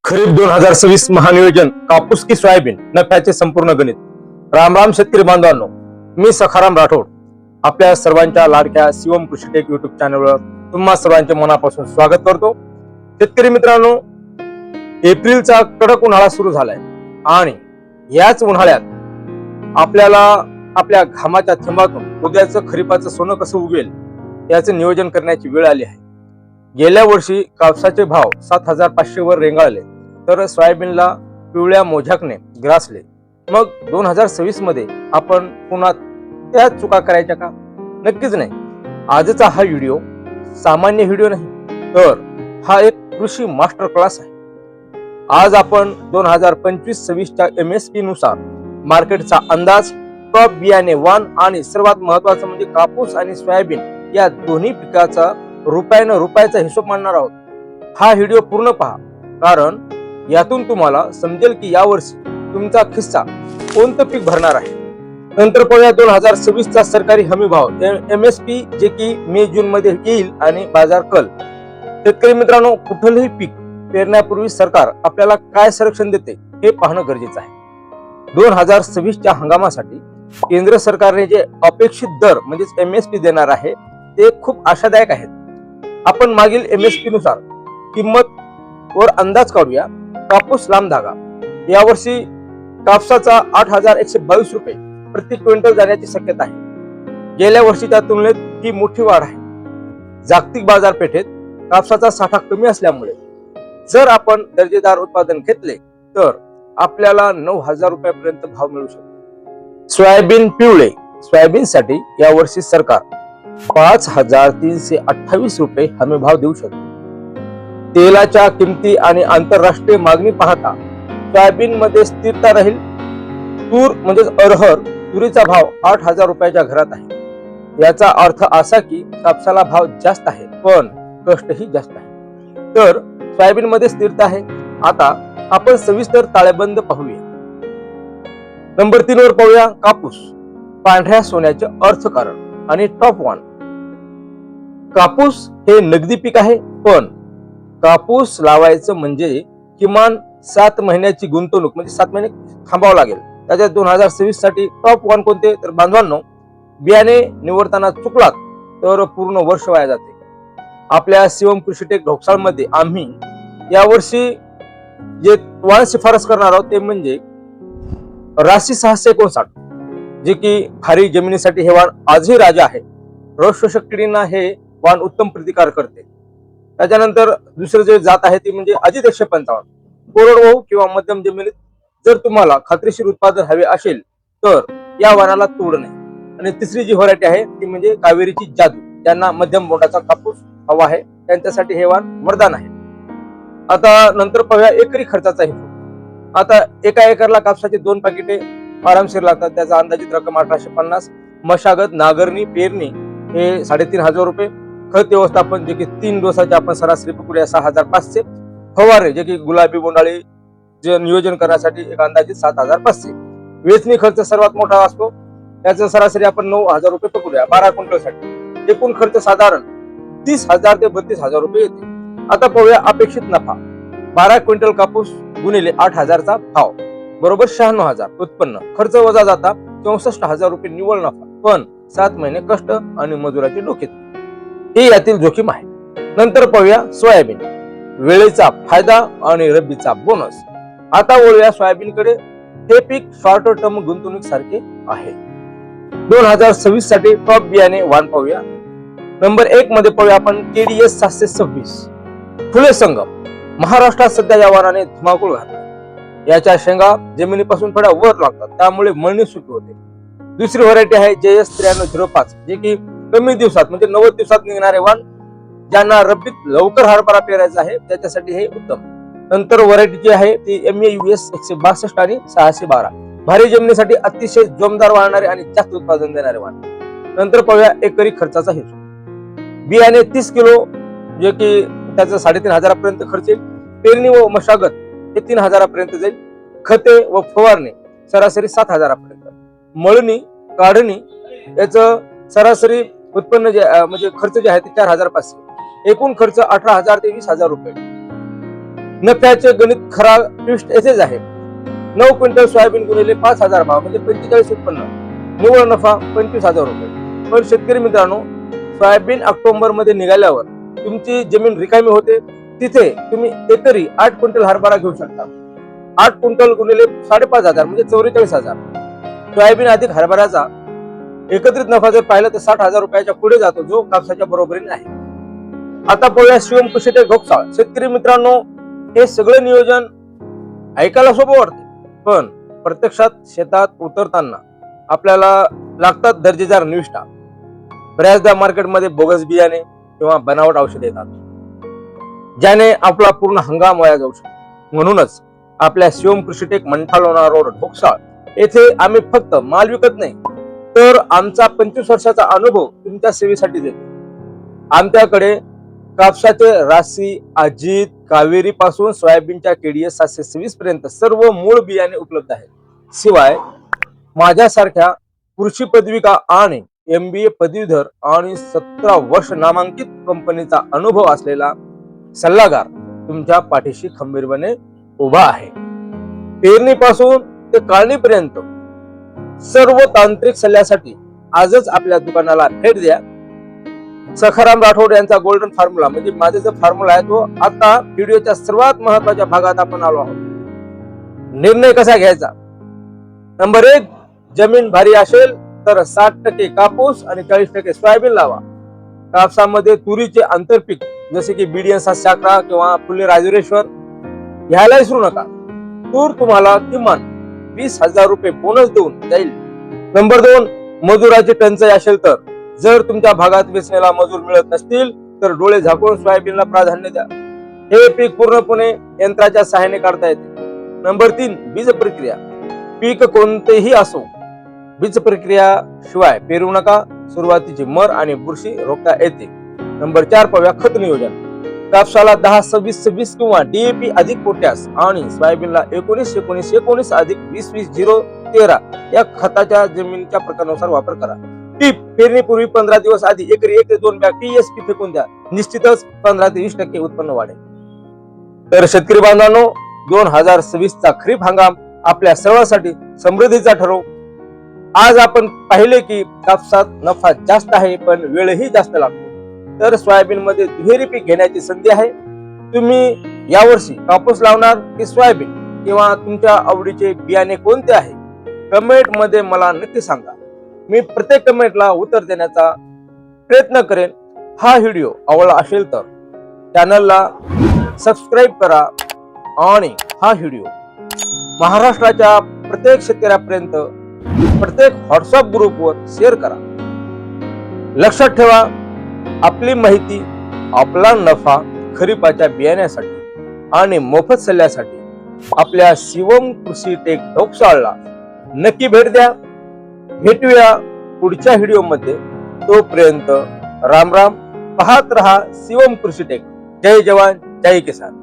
खरीप 2026 महानियोजन कापूस की सोयाबीन नफ्याचे संपूर्ण गणित। राम राम शेतकरी बांधवांनो, मी सखाराम राठोड आपल्या सर्वांच्या लाडक्या शिवम कृषी टेक युट्यूब चॅनलवर तुम्हा सर्वांचे मनापासून स्वागत करतो। शेतकरी मित्रांनो, एप्रिलचा कडक उन्हाळा सुरू झालाय आणि याच उन्हाळ्यात आपल्याला आपल्या घामाच्या थेंबातून उद्याचं खरीपाचं सोनं कसं उगवेल याचे नियोजन करण्याची वेळ आली आहे। गेल्या वर्षी कापसाचे भाव 7,500 वर रेंगाळले तर सोयाबीनला पिवळ्या मोझ्याकने ग्रासले। मग 2026 मध्ये आपण पुन्हा त्याच चुका करायच्या का? नक्कीच नाही। आजचा हा व्हिडिओ सामान्य व्हिडिओ नाही, तर हा एक कृषी मास्टर क्लास आहे। आज आपण 2025-26 च्या MSP नुसार मार्केटचा अंदाज, टॉप बियाणे वाण आणि सर्वात महत्त्वाचं म्हणजे कापूस आणि सोयाबीन या दोन्ही पिकाचा रुपयानं रुपयाचा हिशोब मांडणार आहोत। हा व्हिडिओ पूर्ण पहा, कारण यातून तुम्हाला समजेल की यावर्षी तुमचा खिस्सा कोणतं पीक भरणार आहे। नंतर पाहूया 2026 चा सरकारी हमी भाव MSP, जे की मे जून मध्ये येईल आणि बाजार कल। शेतकरी मित्रांनो, कुठलंही पीक पेरण्यापूर्वी सरकार आपल्याला काय संरक्षण देते हे पाहणं गरजेचं आहे। 2026 च्या हंगामासाठी केंद्र सरकारने जे अपेक्षित दर म्हणजे MSP देणार आहे ते खूप आशादायक आहेत। आपण मागील MSP नुसार किंमत वर अंदाज काढूया। कापूस लांब धागा यावर्षी कापसाचा 8,122 रुपये प्रति क्विंटल जाण्याची शक्यता आहे। गेल्या वर्षीच्या तुलनेत ही मोठी वाढ आहे। जागतिक बाजारपेठेत कापसाचा साठा कमी असल्यामुळे जर आपण दर्जेदार उत्पादन घेतले तर आपल्याला 9,000 रुपयापर्यंत भाव मिळू शकतो। सोयाबीन पिवळे सोयाबीनसाठी यावर्षी सरकार 5,328 रुपये हमी भाव देऊ शकते। तेलाच्या किमती आणि आंतरराष्ट्रीय मागणी पाहता सोयाबीन मध्ये स्थिरता राहील। तूर म्हणजे अरहर तुरीचा भाव 8,000 रुपयाच्या घरात आहे। याचा अर्थ असा की कापसाला भाव जास्त आहे पण कष्टही जास्त आहे, तर सोयाबीन मध्ये स्थिरता आहे। आता आपण सविस्तर ताळेबंद पाहूया। नंबर 3 वर पाहूया कापूस, पांढऱ्या सोन्याचे अर्थकारण आणि टॉप वन। कापूस हे नगदी पीक आहे, पण कापूस लावायचं म्हणजे किमान 7 महिन्याची गुंतवणूक म्हणजे 7 महिने थांबावं लागेल। त्याच्यात 2026 साठी टॉप वन कोणते? तर बांधवांनो, बियाणे निवडताना चुकलात तर पूर्ण वर्ष वाया जाते। आपल्या शिवम कृषी टेक ढोकसाळ मध्ये आम्ही यावर्षी जे वाण शिफारस करणार आहोत ते म्हणजे राशी 659, जे की खारी जमिनीसाठी हे वाण आजही राजा आहे। रोग शोषक किडींना हे वाण उत्तम प्रतिकार करते। त्याच्यानंतर दुसरे जे जात आहे ती म्हणजे अजित 155। कोरडवाहू किंवा मध्यम जमिनीत जर तुम्हाला खात्रीशीर उत्पादन हवे असेल तर या वाणाला तोड नाही। आणि तिसरी जी व्हरायटी आहे ती म्हणजे कावेरीची जादू, ज्यांना मध्यम बोंडाचा कापूस हवा आहे त्यांच्यासाठी हे वाण वरदान आहे। आता नंतर पाहूया एकरी खर्चाचा हिशोब। आता एका एकरला कापसाचे 2 पाकिटे आरामशीर लागतात। त्याचा अंदाजित रक्कम 1,850। मशागत, नांगरणी, पेरणी हे 3,500 रुपये। खत व्यवस्थापन जे की 3 दिवसाचे आपण सरासरी पकडूया 6,500। फवारणी जे की गुलाबी बोंडाळी जे नियोजन करण्यासाठी एक अंदाजित 7,500। वेचणी खर्च सर्वात मोठा असतो, त्याचा सरासरी आपण 9,000 रुपये पकडूया 12 क्विंटलसाठी। एकूण खर्च साधारण 30,000 ते 32,000 रुपये येते। आता पाहूया अपेक्षित नफा। 12 क्विंटल कापूस गुणिले 8,000 चा भाव बरोबर 96,000 उत्पन्न। खर्च वजा जाता 64,000 रुपये निव्वळ नफा, पण 7 महिने कष्ट आणि मजुराची डोकेत हे यातील जोखीम आहे। नंतर पाहूया सोयाबीन, वेळेचा फायदा आणि रब्बीचा बोनस। आता वळूया सोयाबीनकडे। हे पीक शॉर्ट टर्म गुंतवणूक सारखे आहे। 2026 साठी टॉप बियाणे वाण पाहूया। नंबर 1 मध्ये पाहूया आपण KDS 726 फुले संगम। महाराष्ट्रात सध्या या वाणाने धुमाकूळ घातला। याच्या शेंगा जमिनीपासून थोड्या वर लागतात, त्यामुळे मळणी सोपी होते। दुसरी व्हरायटी आहे JS 9305, जे की कमी दिवसात म्हणजे 90 दिवसात निघणारे वाण, ज्यांना रब्बीत लवकर हरभरा पेरायचा आहे त्याच्यासाठी हे उत्तम। नंतर व्हरायटी जी आहे ती MEUS 162 आणि 612, भारी जमिनीसाठी अतिशय जोमदार वाढणारे आणि जास्त उत्पादन देणारे वाण। नंतर पाहूया एकरी खर्चाचा हिशोब। बियाणे 30 किलो जे की त्याचं 3,500 पर्यंत खर्च येईल। पेरणी व मशागत हे 3,000 पर्यंत जाईल। खते व फवारणी सरासरी 7,000 पर्यंत। मळणी, काढणी याचं सरासरी उत्पन्न जे म्हणजे खर्च जे आहे ते 4,500। एकूण खर्च 18,000 ते 20,000 रुपये। नफ्याचे गणित खरा ट्विस्ट येथेच आहे. 9 क्विंटल सोयाबीन गुणिले 5,000 भाव म्हणजे 45 उत्पन्न, निव्वळ नफा 25,000 रुपये. पण शेतकरी मित्रांनो, सोयाबीन ऑक्टोबर मध्ये निघाल्यावर तुमची जमीन रिकामी होते, तिथे तुम्ही एकरी 8 क्विंटल हरभरा घेऊ शकता. 8 क्विंटल गुणिले 5,500 म्हणजे 44,000. सोयाबीन अधिक हरभऱ्याचा एकत्रित नफा जर पाहिला तर 60,000 रुपयाच्या पुढे जातो, जो कापसाच्या बरोबरीने आहे. आता पाहूया शिवम कृषी टेक ढोकसाळ. शेतकरी मित्रांनो, हे सगळे नियोजन ऐकायला सोपं वाटते, पण प्रत्यक्षात शेतात उतरताना आपल्याला लागतात दर्जेदार निविष्ठा. बऱ्याचदा मार्केटमध्ये बोगस बियाणे किंवा बनावट औषध येतात, ज्याने आपला पूर्ण हंगाम वाया जाऊ शकतो. म्हणूनच आपल्या शिवम कृषी टेक मंठालोना रोड ढोकसाळ येथे आम्ही फक्त माल विकत नाही, तर आमचा 25 वर्षाचा अनुभव तुमच्या सेवेसाठी देतो. आमच्याकडे कापसाचे राशी, अजित, कावेरी पासून सोयाबीनच्या केडीएस 726 पर्यंत सर्व मूळ बियाणे उपलब्ध आहेत. शिवाय माझ्यासारख्या कृषी पदविका आणि MBA पदवीधर आणि 17 वर्ष नामांकित कंपनीचा अनुभव असलेला सल्लागार तुमच्या पाठीशी खंबीरपणे उभा आहे. पेरणीपासून ते काढणीपर्यंत सर्व तांत्रिक सल्ल्यासाठी आजच आपल्या दुकानाला भेट द्या. सखाराम राठोड यांचा गोल्डन फॉर्म्युला म्हणजे माझा जो फॉर्म्युला आहे तो आता व्हिडिओच्या सर्वात महत्वाच्या भागात आपण आलो आहोत. निर्णय कसा घ्यायचा? नंबर 1, जमीन भारी असेल तर 60% कापूस आणि 40% सोयाबीन लावा. कापसामध्ये तुरीचे आंतरपीक जसे की BDN 711 किंवा फुले राजुरेश्वर घ्यायला विसरू नका. तूर तुम्हाला किमान 20,000 रुपये बोनस देऊन जाईल. नंबर 2, मजुराची टंचाई असेल तर जर तुमच्या भागात वेचण्याला मजूर मिळत नसतील तर डोळे झाकून सोयाबीनला प्राधान्य द्या. हे पीक पूर्णपणे यंत्राच्या सहाय्याने काढता येते. नंबर 3, बीज प्रक्रिया. पीक कोणतेही असो, बीज प्रक्रिया शिवाय पेरू नका. सुरुवातीची मर आणि बुरशी रोखता येते. नंबर 4, पाहूया खत नियोजन. कापसाला 10-26-26 किंवा DAP अधिक पोटॅश आणि सोयाबीनला 19-19-19 अधिक 20-20-0-13 या खताच्या जमिनीच्या प्रकारानुसार वापर करा. टीप: पेरणीपूर्वी 15 दिवस आधी एकरी 1 ते 2 बॅग TSP फेकून द्या. निश्चितच 15 ते 20% उत्पन्न वाढेल. तर शेतकरी बांधवांनो, 2026 चा खरीप हंगाम आपल्या सर्वांसाठी समृद्धीचा ठरो. आज आपण पाहिले की कापसात नफा जास्त आहे पण वेळही जास्त लागतो. तर सोयाबीन मध्ये दुहेरी पीक घेण्याची संधी आहे. तुम्ही यावर्षी कापूस लावणार की सोयाबीन, किंवा तुमच्या आवडीचे बियाणे कोणते आहे? कमेंट मध्ये मला नक्की सांगा. मी प्रत्येक कमेंटला उत्तर देण्याचा प्रयत्न करेन. हा व्हिडिओ आवडला असेल तर चॅनलला सबस्क्राईब करा आणि हा व्हिडिओ महाराष्ट्राच्या प्रत्येक शेतकऱ्यापर्यंत प्रत्येक व्हॉट्सअप ग्रुपवर शेअर करा. लक्षात ठेवा, आपली माहिती, आपला नफा खरीपाच्या बियाण्यासाठी आणि मोफत सल्ल्यासाठी आपल्या शिवम कृषी टेक ढोकसाळला नक्की भेट द्या. भेटूया पुढच्या व्हिडिओमध्ये. तोपर्यंत राम राम. पाहत रहा शिवम कृषी टेक. जय जवान जय किसान.